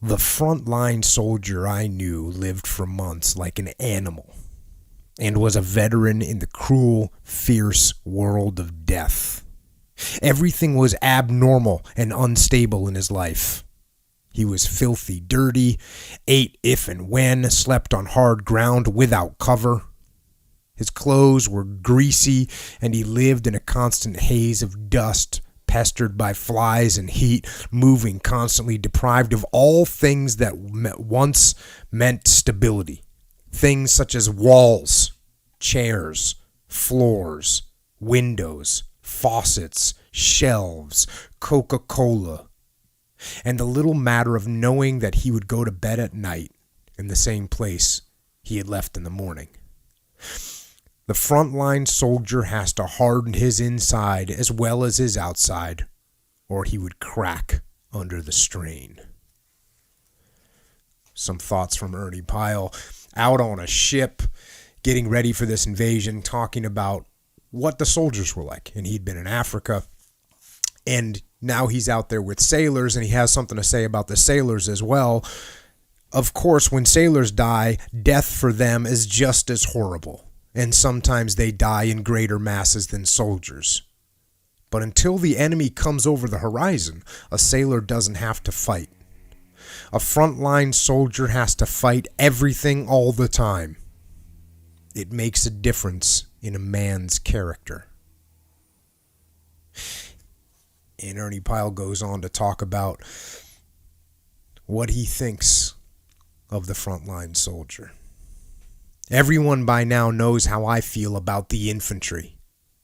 The frontline soldier I knew lived for months like an animal and was a veteran in the cruel, fierce world of death. Everything was abnormal and unstable in his life. He was filthy dirty, ate if and when, slept on hard ground without cover. His clothes were greasy, and he lived in a constant haze of dust, pestered by flies and heat, moving constantly, deprived of all things that once meant stability. Things such as walls, chairs, floors, windows, faucets, shelves, Coca-Cola, and the little matter of knowing that he would go to bed at night in the same place he had left in the morning. The frontline soldier has to harden his inside as well as his outside, or he would crack under the strain. Some thoughts from Ernie Pyle, out on a ship, getting ready for this invasion, talking about what the soldiers were like. And he'd been in Africa, and now he's out there with sailors, and he has something to say about the sailors as well. Of course, when sailors die, death for them is just as horrible. And sometimes they die in greater masses than soldiers. But until the enemy comes over the horizon, a sailor doesn't have to fight. A frontline soldier has to fight everything all the time. It makes a difference in a man's character. And Ernie Pyle goes on to talk about what he thinks of the frontline soldier. Everyone by now knows how I feel about the infantry.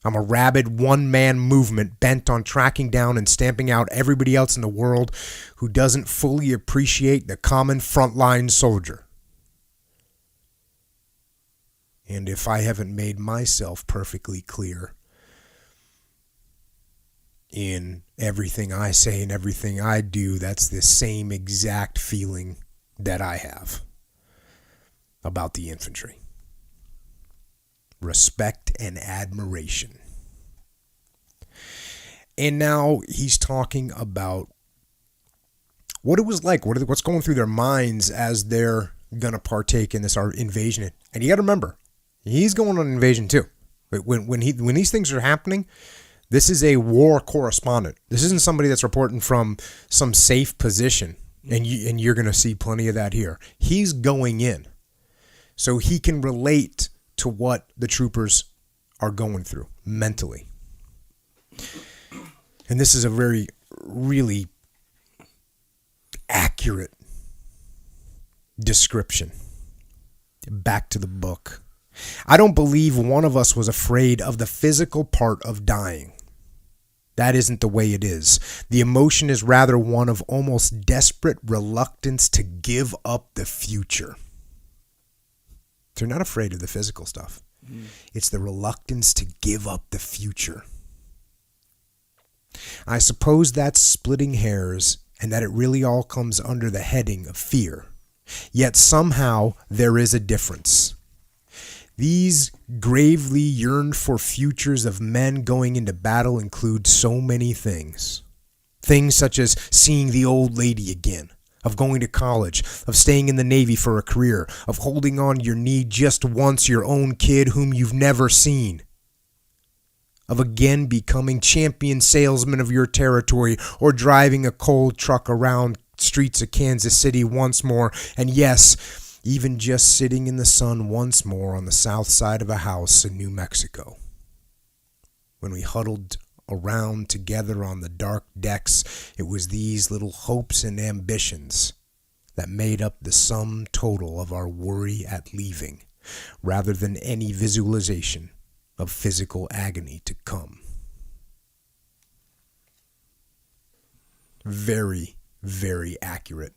I'm a rabid one-man movement bent on tracking down and stamping out everybody else in the world who doesn't fully appreciate the common frontline soldier. And if I haven't made myself perfectly clear in everything I say and everything I do, that's the same exact feeling that I have about the infantry. Respect and admiration. And now he's talking about what it was like, what's going through their minds as they're going to partake in this invasion. And you got to remember, he's going on an invasion too. When these things are happening, this is a war correspondent. This isn't somebody that's reporting from some safe position, and you're going to see plenty of that here. He's going in. So he can relate to what the troopers are going through mentally. And this is a very, really accurate description. Back to the book. I don't believe one of us was afraid of the physical part of dying. That isn't the way it is. The emotion is rather one of almost desperate reluctance to give up the future. They're not afraid of the physical stuff. It's the reluctance to give up the future. I suppose that's splitting hairs, and that it really all comes under the heading of fear. Yet somehow there is a difference. These gravely yearned for futures of men going into battle include so many things. Things such as seeing the old lady again, of going to college, of staying in the Navy for a career, of holding on to your knee just once your own kid whom you've never seen, of again becoming champion salesman of your territory, or driving a coal truck around streets of Kansas City once more, and yes, even just sitting in the sun once more on the south side of a house in New Mexico. When we huddled around together on the dark decks, it was these little hopes and ambitions that made up the sum total of our worry at leaving, rather than any visualization of physical agony to come. Very, very accurate.